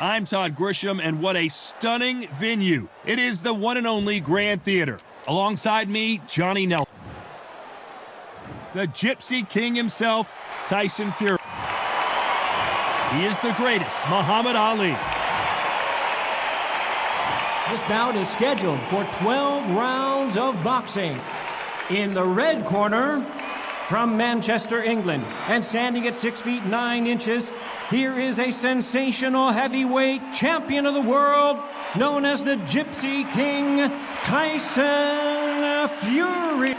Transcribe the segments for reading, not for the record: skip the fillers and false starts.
I'm Todd Grisham, and what a stunning venue. It is the one and only Grand Theater. Alongside me, Johnny Nelson. The Gypsy King himself, Tyson Fury. He is the greatest, Muhammad Ali. This bout is scheduled for 12 rounds of boxing. In the red corner, from Manchester, England, and standing at 6 feet 9 inches, here is a sensational heavyweight champion of the world, known as the Gypsy King, Tyson Fury.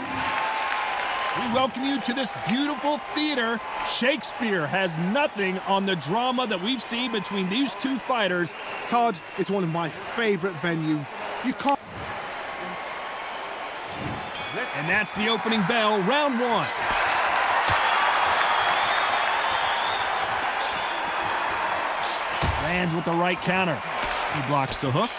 We welcome you to this beautiful theater. Shakespeare has nothing on the drama that we've seen between these two fighters. Todd, it's one of my favorite venues. You can't... And that's the opening bell, round one. Lands with the right counter. He blocks the hook.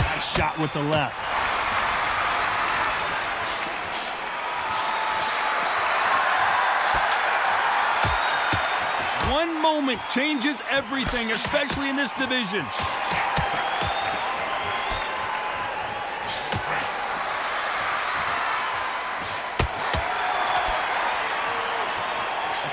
Nice shot with the left. One moment changes everything, especially in this division.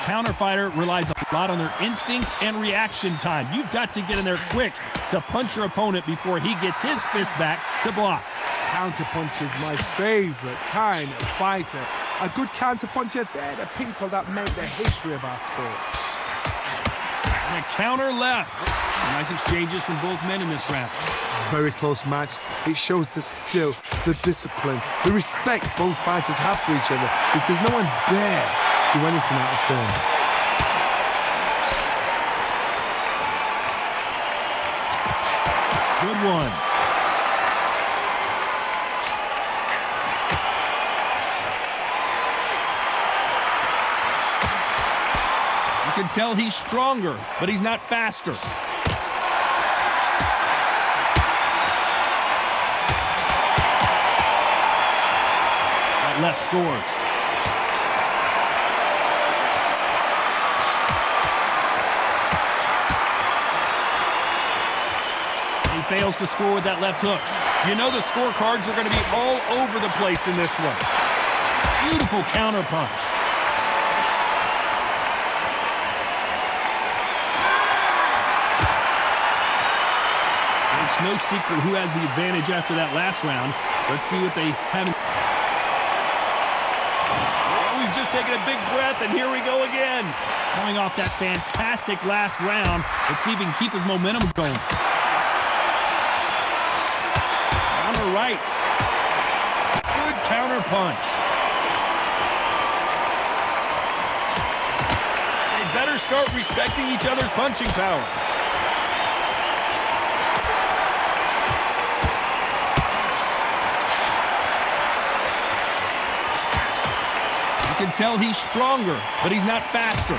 Counter fighter relies a lot on their instincts and reaction time. You've got to get in there quick to punch your opponent before he gets his fist back to block. Counter punch is my favorite kind of fighter. A good counter puncher, they're the people that make the history of our sport. And a counter left. Nice exchanges from both men in this round. Very close match. It shows the skill, the discipline, the respect both fighters have for each other, because no one dare do anything out of turn. Good one. You can tell he's stronger, but he's not faster. That left scores. Fails to score with that left hook. You know the scorecards are going to be all over the place in this one. Beautiful counter punch. It's no secret who has the advantage after that last round. Let's see what they have. Well, we've just taken a big breath, and here we go again. Coming off that fantastic last round, let's see if he can keep his momentum going. Right. Good counter punch. They better start respecting each other's punching power. You can tell he's stronger, but he's not faster.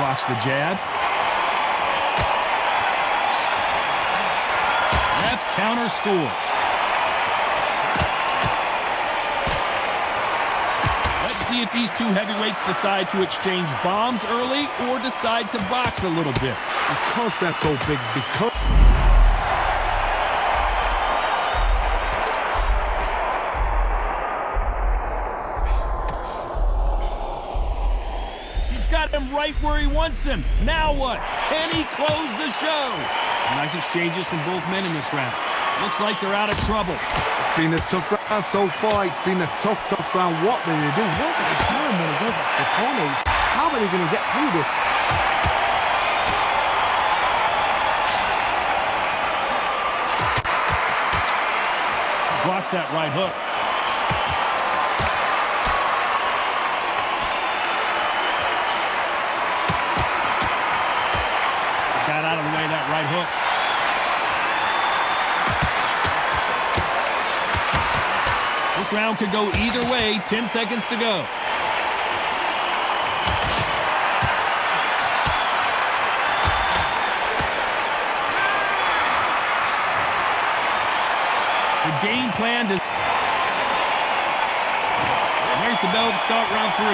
Blocks the jab. Left counter scores. Let's see if these two heavyweights decide to exchange bombs early or decide to box a little bit. Because they're so big, because... Got him right where he wants him. Now what? Can he close the show? Nice exchanges from both men in this round. Looks like they're out of trouble. It's been a tough round so far. It's been a tough round. What do they do? What do they tell him when they go back to the corner? How are they going to get through this? Blocks that right hook. Got out of the way of that right hook. This round could go either way. 10 seconds to go. The game plan to... There's the bell to start round 3.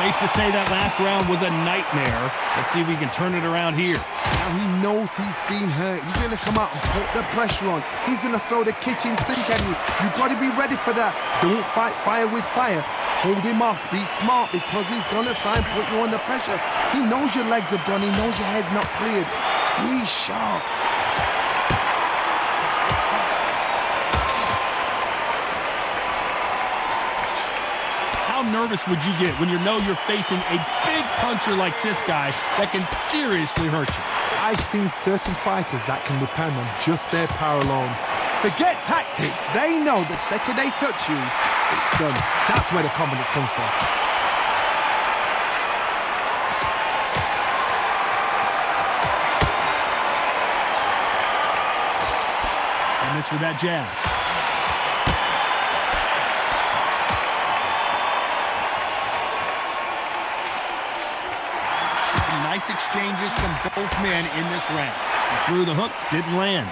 Safe to say that last round was a nightmare. Let's see if we can turn it around here. Now he knows he's been hurt. He's going to come out and put the pressure on. He's going to throw the kitchen sink at you. You've got to be ready for that. Don't fight fire with fire. Hold him off. Be smart because he's going to try and put you under pressure. He knows your legs are gone. He knows your head's not cleared. Be sharp. How nervous would you get when you know you're facing a big puncher like this guy that can seriously hurt you? I've seen certain fighters that can depend on just their power alone. Forget tactics. They know the second they touch you, it's done. That's where the confidence comes from. And miss with that jab. Nice exchanges from both men in this round. He threw the hook, didn't land.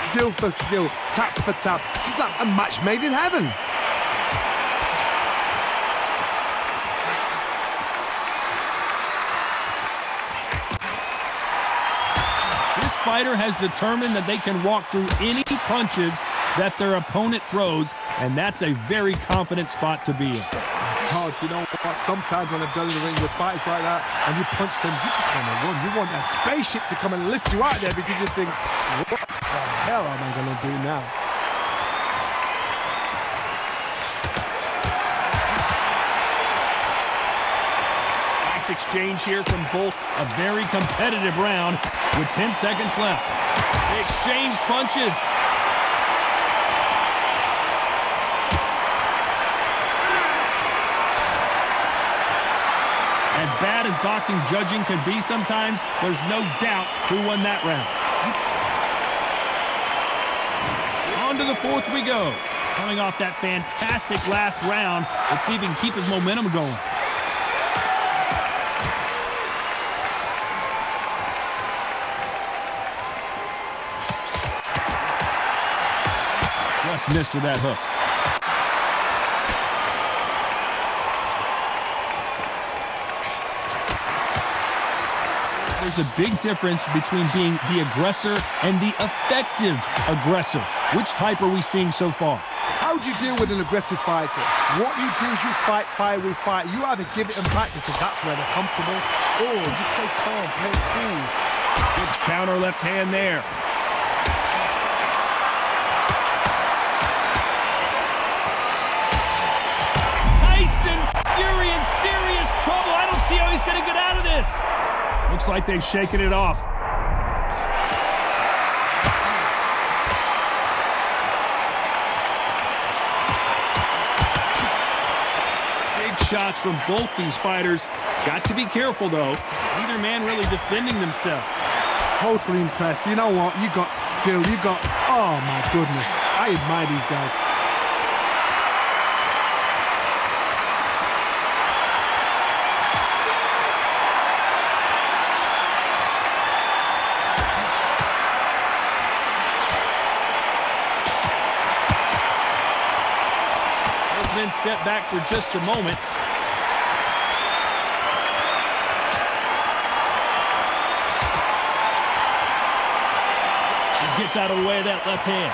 Skill for skill, tap for tap. Just like a match made in heaven. This fighter has determined that they can walk through any punches that their opponent throws, and that's a very confident spot to be in. Todd, you know what? Sometimes when I've done in the ring with fights like that, and you punch them, you just want to run. You want that spaceship to come and lift you out there because you think, what the hell am I going to do now? Nice exchange here from both. A very competitive round with 10 seconds left. They exchange punches. As bad as boxing judging can be sometimes, there's no doubt who won that round. On to the 4th we go. Coming off that fantastic last round, let's see if he can keep his momentum going. Just missed with that hook. There's a big difference between being the aggressor and the effective aggressor. Which type are we seeing so far? How do you deal with an aggressive fighter? What you do is you fight fire with fire. You either give it and back because that's where they're comfortable, or you play calm, play cool. Just counter left hand there. Tyson Fury in serious trouble. I don't see how he's going to get out of this. Looks like they've shaken it off. Big shots from both these fighters. Got to be careful, though. Neither man really defending themselves. Totally impressed. You know what? You got skill. You got... Oh, my goodness. I admire these guys. Step back for just a moment. He gets out of the way of that left hand.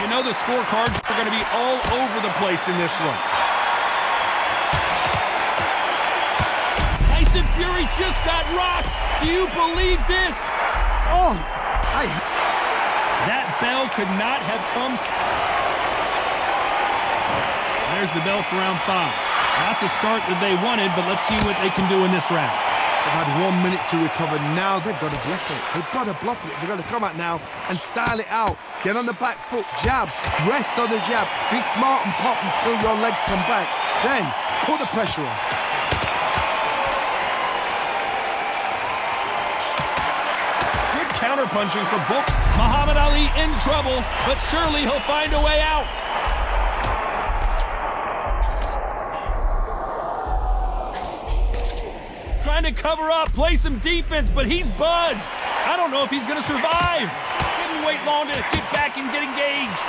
You know the scorecards are going to be all over the place in this one. Tyson Fury just got rocked. Do you believe this? Oh, That bell could not have come. There's the bell for round 5. Not the start that they wanted, but let's see what they can do in this round. They've had 1 minute to recover. Now they've got to bluff it. They've got to bluff it. They've got to come out now and style it out. Get on the back foot, jab, rest on the jab. Be smart and pop until your legs come back. Then put the pressure on. Counter-punching for both. Muhammad Ali in trouble, but surely he'll find a way out. Trying to cover up, play some defense, but he's buzzed. I don't know if he's going to survive. Didn't wait long to get back and get engaged.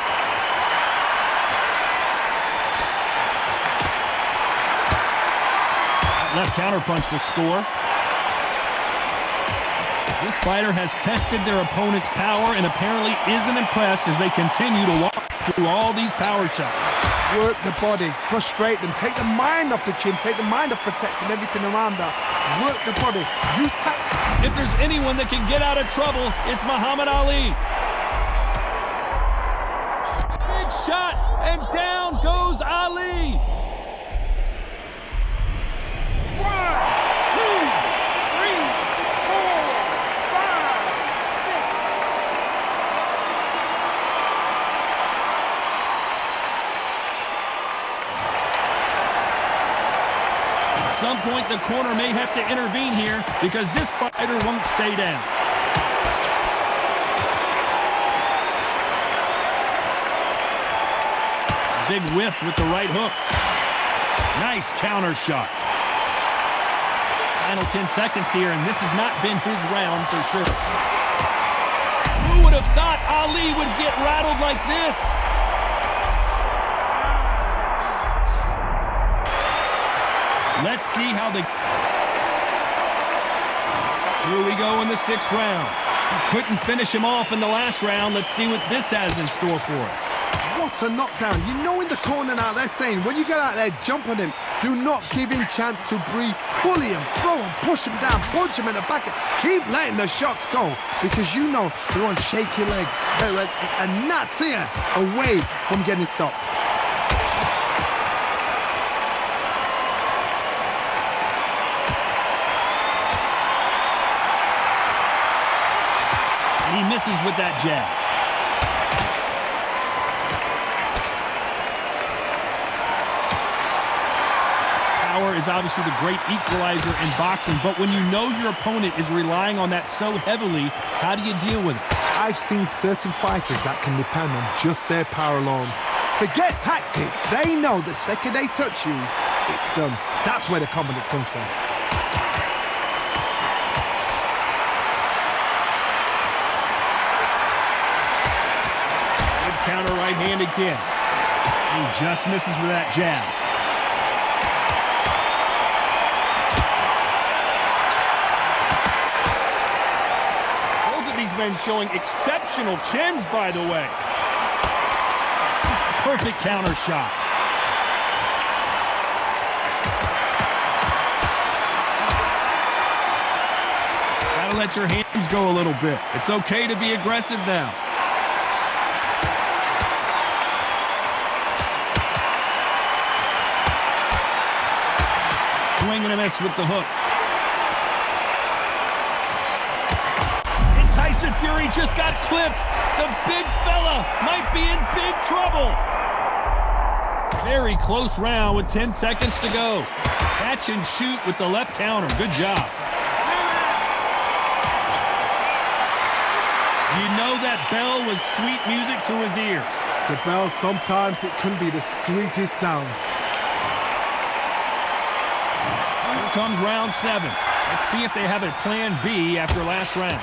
Left counterpunch to score. This fighter has tested their opponent's power and apparently isn't impressed as they continue to walk through all these power shots. Work the body, frustrate them, take the mind off the chin, take the mind off protecting everything around that. Work the body, use tactics. If there's anyone that can get out of trouble, it's Muhammad Ali. Big shot, and down goes Ali. 1, 2, 3, 4, 5, 6. At some point, the corner may have to intervene here because this fighter won't stay down. Big whiff with the right hook. Nice counter shot. Final 10 seconds here, and this has not been his round for sure. Who would have thought Ali would get rattled like this? Let's see how the... Here we go in the 6th round. He couldn't finish him off in the last round. Let's see what this has in store for us. What a knockdown. You know in the corner now they're saying when you get out there, jump on him. Do not give him chance to breathe. Bully him, throw him, push him down, punch him in the back. Keep letting the shots go because you know they're on shaky leg. They're a gnat's ear away from getting stopped. And he misses with that jab. Power is obviously the great equalizer in boxing, but when you know your opponent is relying on that so heavily, how do you deal with it? I've seen certain fighters that can depend on just their power alone. Forget tactics. They know the second they touch you, it's done. That's where the confidence comes from. Good counter right hand again. He just misses with that jab. Men showing exceptional chins, by the way. Perfect counter shot. Gotta let your hands go a little bit. It's okay to be aggressive now. Swing and a miss with the hook. Tyson Fury just got clipped. The big fella might be in big trouble. Very close round with 10 seconds to go. Catch and shoot with the left counter. Good job. You know that bell was sweet music to his ears. The bell, sometimes it can be the sweetest sound. Here comes round 7. Let's see if they have a plan B after last round.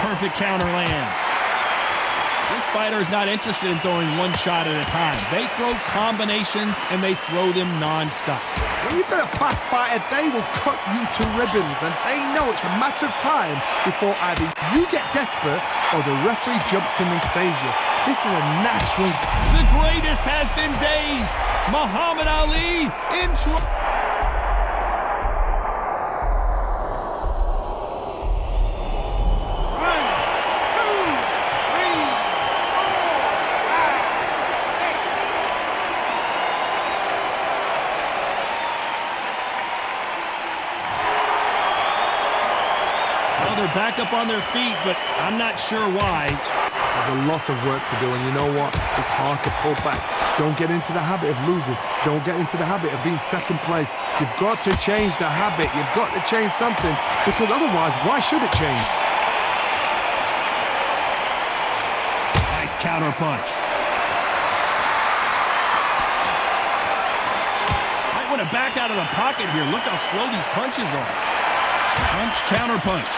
Perfect counter lands. This fighter is not interested in throwing one shot at a time. They throw combinations and they throw them non-stop. When you've got a fast fighter, they will cut you to ribbons, and they know it's a matter of time before either you get desperate or the referee jumps in and saves you. This is a natural... The greatest has been dazed. Muhammad Ali in trouble. They're back up on their feet, but I'm not sure why. There's a lot of work to do, and you know what? It's hard to pull back. Don't get into the habit of losing. Don't get into the habit of being second place. You've got to change the habit. You've got to change something, because otherwise, why should it change? Nice counter punch. to back out of the pocket here. Look how slow these punches are. Punch, counter punch.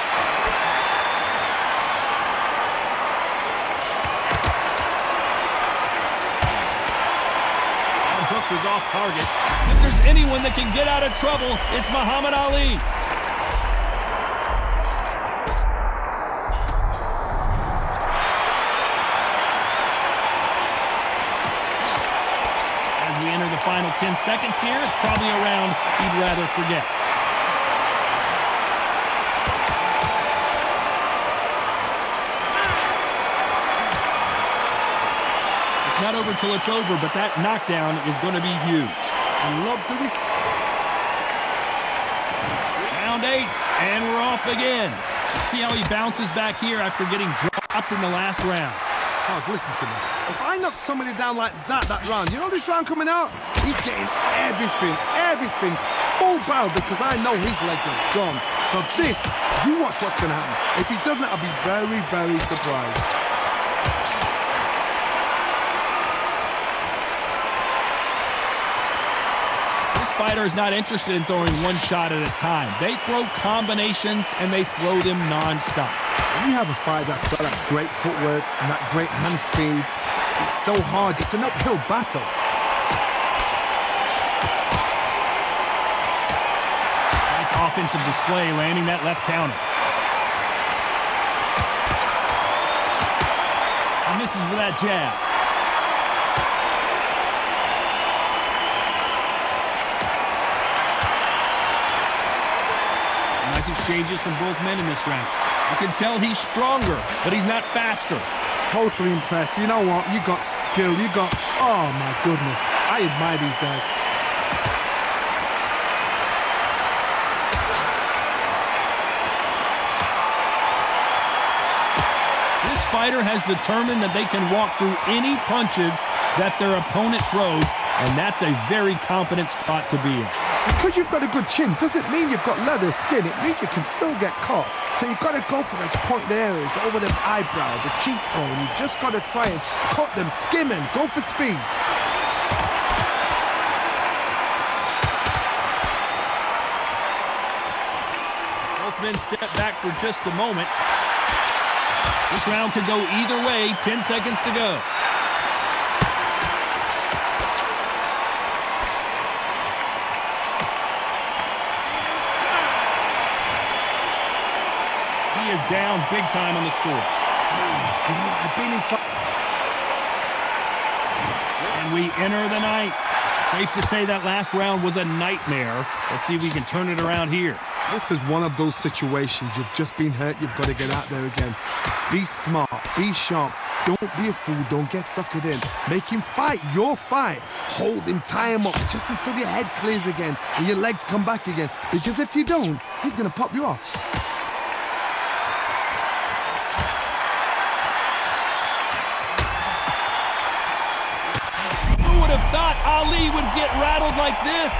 That hook was off target. If there's anyone that can get out of trouble, it's Muhammad Ali. We enter the final 10 seconds here. It's probably a round he'd rather forget. It's not over till it's over, but that knockdown is going to be huge. I love the Round 8, and we're off again. See how he bounces back here after getting dropped in the last round. Oh, listen to me. If I knock somebody down like that round, you know this round coming out? He's getting everything full barrel because I know his legs are gone. So this, you watch what's going to happen. If he doesn't, I'll be very, very surprised. This fighter is not interested in throwing one shot at a time. They throw combinations, and they throw them non-stop. When you have a fight that's got that great footwork and that great hand speed, it's so hard. It's an uphill battle. Nice offensive display, landing that left counter. He misses with that jab. Nice exchanges from both men in this round. You can tell he's stronger, but he's not faster. Totally impressed. You know what? You got skill. You got... Oh, my goodness. I admire these guys. This fighter has determined that they can walk through any punches that their opponent throws, and that's a very confident spot to be in. Because you've got a good chin doesn't mean you've got leather skin. It means you can still get caught. So you've got to go for those pointed areas over the eyebrow, the cheekbone. You just got to try and cut them, skim them, go for speed. Both men step back for just a moment. This round could go either way. 10 seconds to go. Is down big time on the scores. You know, I've been in and we enter the ninth. Safe to say that last round was a nightmare. Let's see if we can turn it around here. This is one of those situations. You've just been hurt. You've got to get out there again. Be smart. Be sharp. Don't be a fool. Don't get suckered in. Make him fight your fight. Hold him, tie him up just until your head clears again and your legs come back again. Because if you don't, he's going to pop you off. Thought Ali would get rattled like this.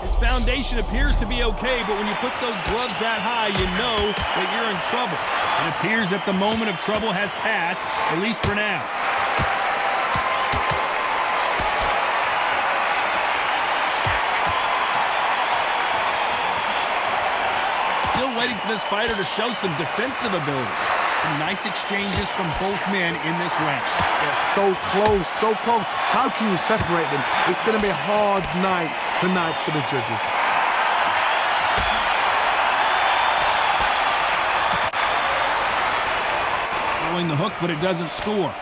His foundation appears to be okay, but when you put those gloves that high, you know that you're in trouble. It appears that the moment of trouble has passed, at least for now. Still waiting for this fighter to show some defensive ability. Some nice exchanges from both men in this round. They're so close, so close. How can you separate them? It's going to be a hard night tonight for the judges. Throwing the hook, but it doesn't score.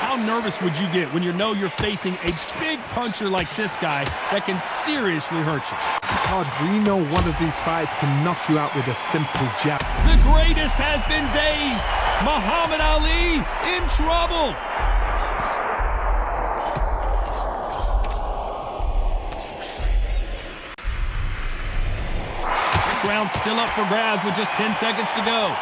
How nervous would you get when you know you're facing a big puncher like this guy that can seriously hurt you? Todd, we know one of these fights can knock you out with a simple jab. The greatest has been dazed. Muhammad Ali in trouble. This round's still up for grabs with just 10 seconds to go.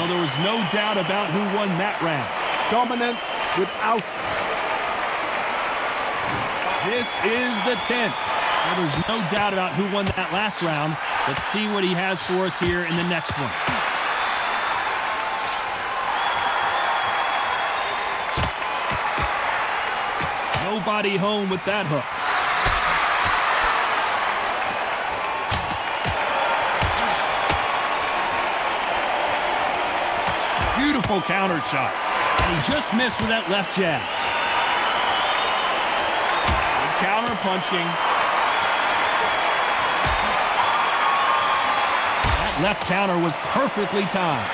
Well, there was no doubt about who won that round. Dominance without... This is the 10th. Well, there's no doubt about who won that last round. Let's see what he has for us here in the next one. Nobody home with that hook. Beautiful counter shot. And he just missed with that left jab. Good counter punching. That left counter was perfectly timed.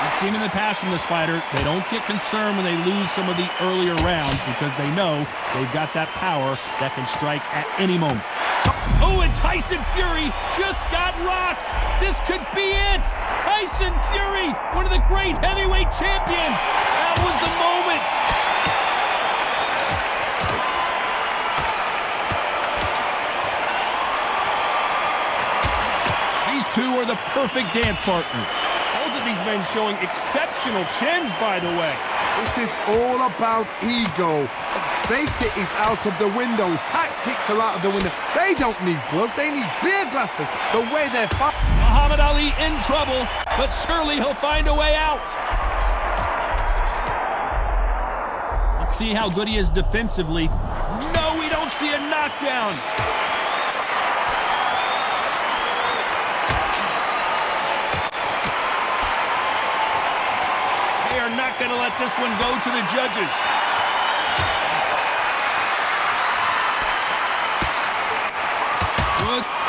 We've seen in the past from this fighter, they don't get concerned when they lose some of the earlier rounds because they know they've got that power that can strike at any moment. Oh, and Tyson Fury just got rocked. This could be it. Tyson Fury, one of the great heavyweight champions. That was the moment. These two are the perfect dance partners. Both of these men showing exceptional chins, by the way. This is all about ego. Safety is out of the window. Tactics are out of the window. They don't need gloves. They need beer glasses. The way they're fighting. Muhammad Ali in trouble, but surely he'll find a way out. Let's see how good he is defensively. No, we don't see a knockdown. They are not going to let this one go to the judges.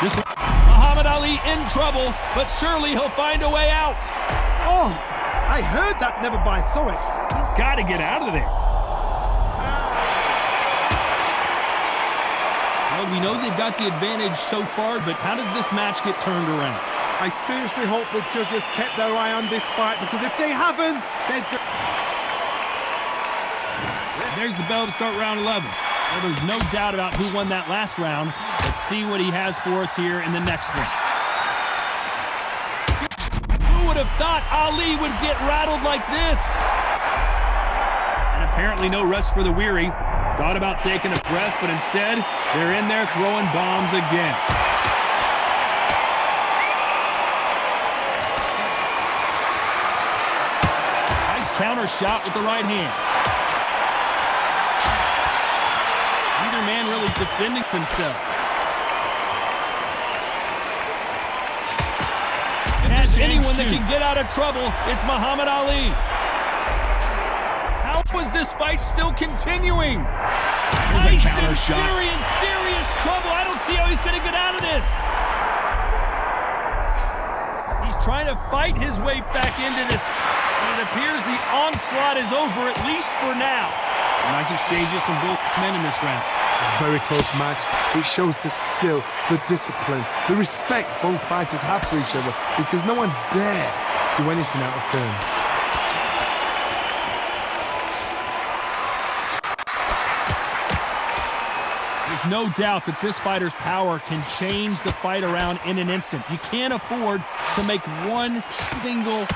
This Muhammad Ali in trouble, but surely he'll find a way out. Oh, I heard that, never by saw it. He's got to get out of there. Well, we know they've got the advantage so far, but how does this match get turned around? I seriously hope the judges kept their eye on this fight, because if they haven't, There's the bell to start round 11. Well, there's no doubt about who won that last round. Let's see what he has for us here in the next one. Who would have thought Ali would get rattled like this? And apparently no rest for the weary. Thought about taking a breath, but instead, they're in there throwing bombs again. Nice counter shot with the right hand. Neither man really defending themselves. If there's anyone that can get out of trouble, it's Muhammad Ali. How is this fight still continuing? Tyson Fury in serious trouble. I don't see how he's going to get out of this. He's trying to fight his way back into this. And it appears the onslaught is over, at least for now. Nice exchanges from both men in this round. A very close match. It shows the skill, the discipline, the respect both fighters have for each other, because no one dare do anything out of turn. There's no doubt that this fighter's power can change the fight around in an instant. You can't afford to make one single...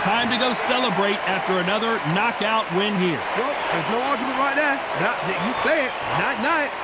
Time to go celebrate after another knockout win here. Well, there's no argument right there. You say it. Night-night.